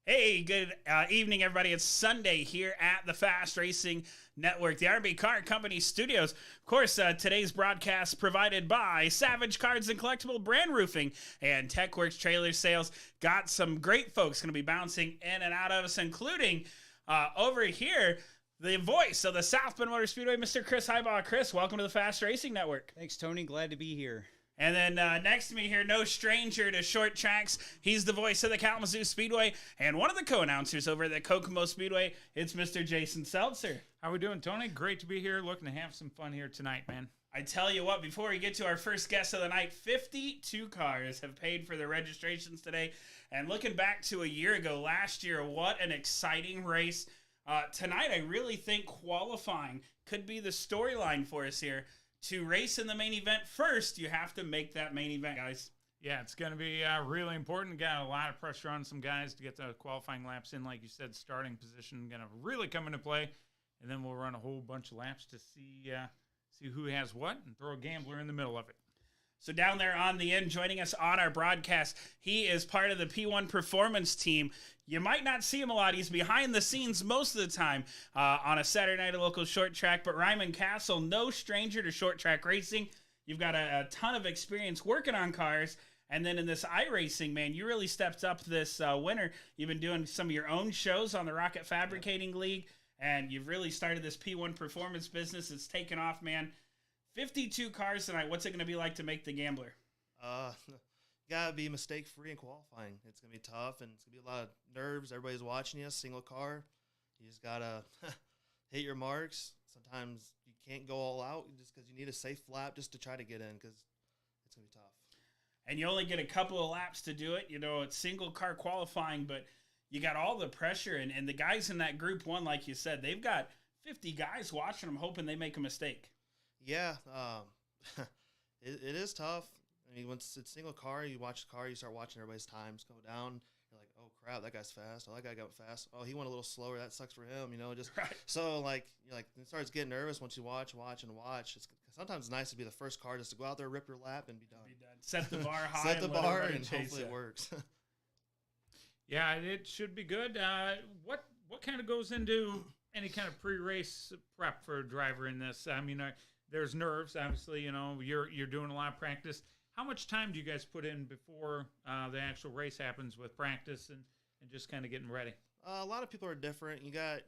Hey, good evening, everybody. It's Sunday here at the Fast Racing Network, the RB Car Company Studios. Of course, today's broadcast provided by Savage Cards and Collectible Brand Roofing and TechWorks Trailer Sales. Got some great folks going to be bouncing in and out of us, including over here, the voice of the South Bend Motor Speedway, Mr. Chris Highbaugh. Chris, welcome to the Fast Racing Network. Thanks, Tony. Glad to be here. And then next to me here, no stranger to short tracks. He's the voice of the Kalamazoo Speedway and one of the co-announcers over at the Kokomo Speedway. It's Mr. Jason Seltzer. How we doing, Tony? Great to be here. Looking to have some fun here tonight, man. I tell you what, before we get to our first guest of the night, 52 cars have paid for their registrations today. And looking back to a year ago, last year, what an exciting race. Tonight, I really think qualifying could be the storyline for us here. To race in the main event first, you have to make that main event, guys. Yeah, it's going to be really important. Got a lot of pressure on some guys to get the qualifying laps in. Like you said, starting position going to really come into play. And then we'll run a whole bunch of laps to see who has what and throw a gambler in the middle of it. So down there on the end, joining us on our broadcast, he is part of the P1 Performance team. You might not see him a lot. He's behind the scenes most of the time on a Saturday night at local short track. But Ryman Cassel, no stranger to short track racing. You've got a ton of experience working on cars. And then in this iRacing, man, you really stepped up this winter. You've been doing some of your own shows on the Rocket Fabricating League. And you've really started this P1 Performance business. It's taken off, man. 52 cars tonight. What's it going to be like to make the gambler? You got to be mistake-free in qualifying. It's going to be tough, and it's going to be a lot of nerves. Everybody's watching you, single car. You just got to hit your marks. Sometimes you can't go all out just because you need a safe lap just to try to get in because it's going to be tough. And you only get a couple of laps to do it. You know, it's single car qualifying, but you got all the pressure, and the guys in that group one, like you said, they've got 50 guys watching them, hoping they make a mistake. Yeah, it is tough. I mean, once it's single car, you watch the car, you start watching everybody's times go down. You're like, oh crap, that guy's fast. Oh, that guy got fast. Oh, he went a little slower. That sucks for him. Just Right. so like you're like it starts getting nervous once you watch. It's sometimes it's nice to be the first car just to go out there, rip your lap, and be done. Set the bar high. Set the bar, let and chase hopefully you. it works. Yeah, it should be good. What kind of goes into any kind of pre-race prep for a driver in this? I mean, there's nerves, obviously. You're doing a lot of practice. How much time do you guys put in before the actual race happens with practice and just kind of getting ready? A lot of people are different. You got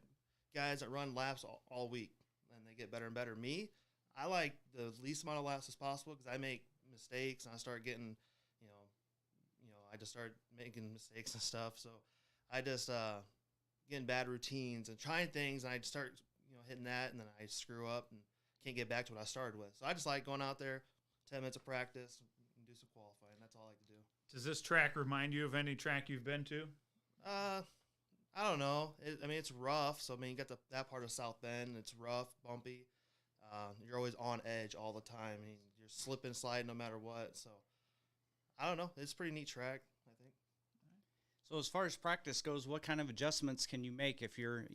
guys that run laps all week, and they get better and better. Me, I like the least amount of laps as possible because I make mistakes, and I start getting, I just start making mistakes and stuff. So I just getting bad routines and trying things, and I start, hitting that, and then I screw up and can't get back to what I started with. So I just like going out there, 10 minutes of practice, and do some qualifying. That's all I like to do. Does this track remind you of any track you've been to? I don't know. It's rough. So, you got that part of South Bend. It's rough, bumpy. You're always on edge all the time. You're slipping, sliding no matter what. So, I don't know. It's a pretty neat track, I think. So as far as practice goes, what kind of adjustments can you make if you're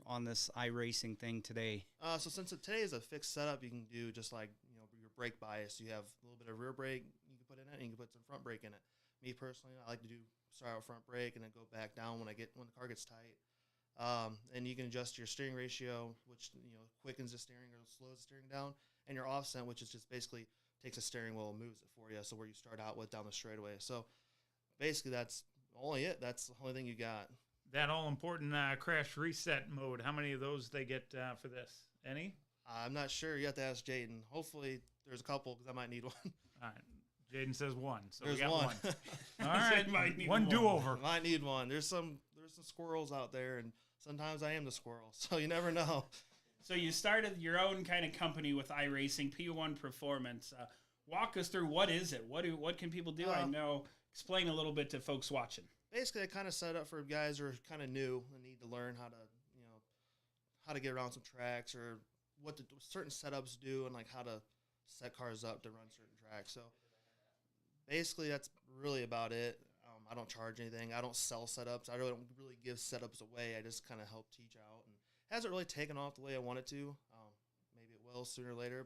on this iRacing thing today? So since today is a fixed setup, you can do just like, your brake bias. You have a little bit of rear brake you can put in it, and you can put some front brake in it. Me personally, I like to start out front brake and then go back down when the car gets tight. And you can adjust your steering ratio, which quickens the steering or slows the steering down, and your offset, which is just basically takes a steering wheel and moves it for you. So where you start out with down the straightaway. So basically that's only it. That's the only thing you got. That all important crash reset mode. How many of those they get for this? Any? I'm not sure. You have to ask Jaden. Hopefully there's a couple because I might need one. All right. Jaden says one. So There's we got one. All right. Might need One one. do-over. Might need one. There's some squirrels out there, and sometimes I am the squirrel, so you never know. So you started your own kind of company with iRacing, P1 Performance. Walk us through, what is it? What can people do? I know. Explain a little bit to folks watching. Basically, I kind of set up for guys who are kind of new and need to learn how to get around some tracks or what certain setups do and like how to set cars up to run certain tracks. So basically, that's really about it. I don't charge anything. I don't sell setups. I don't really give setups away. I just kind of help teach out. And it hasn't really taken off the way I want it to. Maybe it will sooner or later.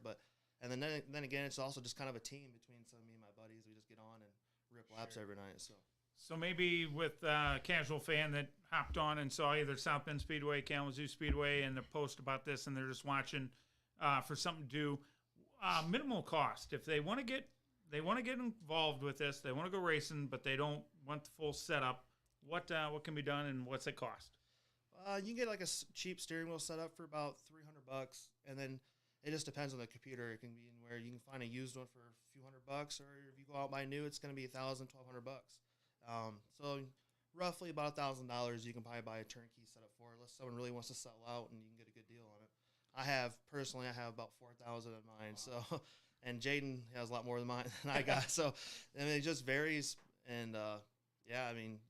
And then again, it's also just kind of a team between some of me and my buddies. We just get on and rip laps every night. So maybe with a casual fan that hopped on and saw either South Bend Speedway, Kalamazoo Speedway, and the post about this, and they're just watching for something to do, minimal cost. If they want to get involved with this, they want to go racing, but they don't want the full setup, what can be done and what's it cost? You can get like a cheap steering wheel setup for about $300, and then it just depends on the computer. It can be anywhere. You can find a used one for a few $100, or if you go out buy new, it's going to be $1,000, $1,200. So roughly about $1,000, you can probably buy a turnkey setup for, unless someone really wants to sell out and you can get a good deal on it. I have about 4,000 in mine. So, and Jaden has a lot more than mine than I got. So, it just varies. And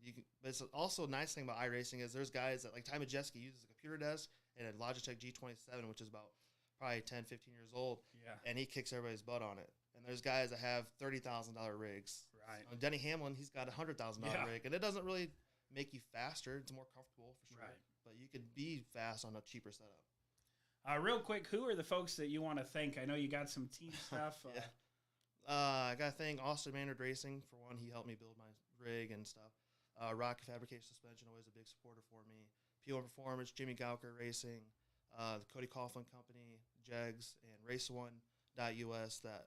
you can. But it's also a nice thing about iRacing is there's guys that like Ty Majeski uses a computer desk and a Logitech G27, which is about probably 10, 15 years old. Yeah. And he kicks everybody's butt on it. And there's guys that have $30,000 rigs. Right. Denny Hamlin, he's got a $100,000 rig, and it doesn't really make you faster. It's more comfortable for sure. Right. But you could be fast on a cheaper setup. Real quick, who are the folks that you want to thank? I know you got some team stuff. Yeah. I got to thank Austin Maynard Racing, for one. He helped me build my rig and stuff. Rocket Fabrication Suspension, always a big supporter for me. P1 Performance, Jimmy Gauker Racing, the Cody Coughlin Company, Jegs, and Race1.us that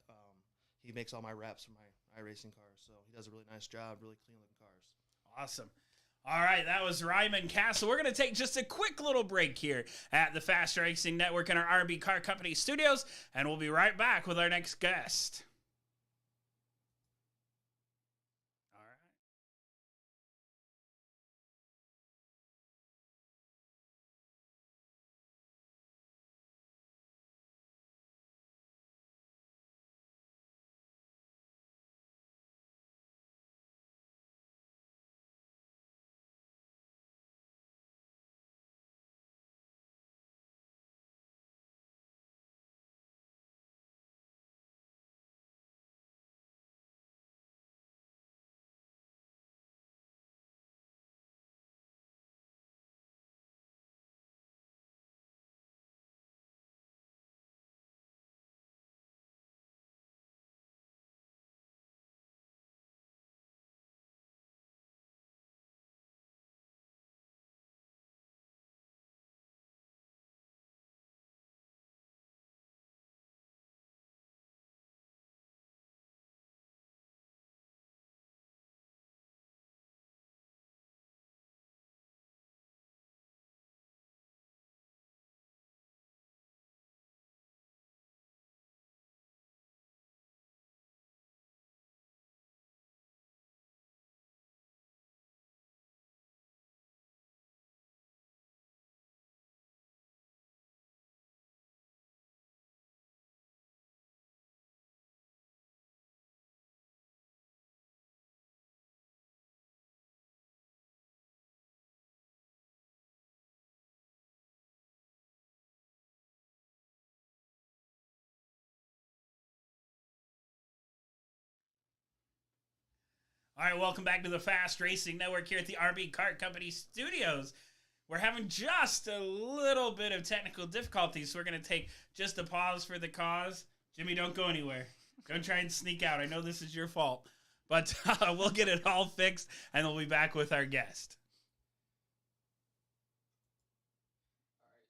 he makes all my wraps for my iRacing cars. So he does a really nice job, really clean looking cars. Awesome. All right, that was Ryman Cassel. We're going to take just a quick little break here at the Fast Racing Network in our R&B Car Company studios, and we'll be right back with our next guest. All right, welcome back to the Fast Racing Network here at the RB Kart Company Studios. We're having just a little bit of technical difficulties, so we're going to take just a pause for the cause. Jimmy, don't go anywhere. Don't try and sneak out. I know this is your fault. But we'll get it all fixed, and we'll be back with our guest.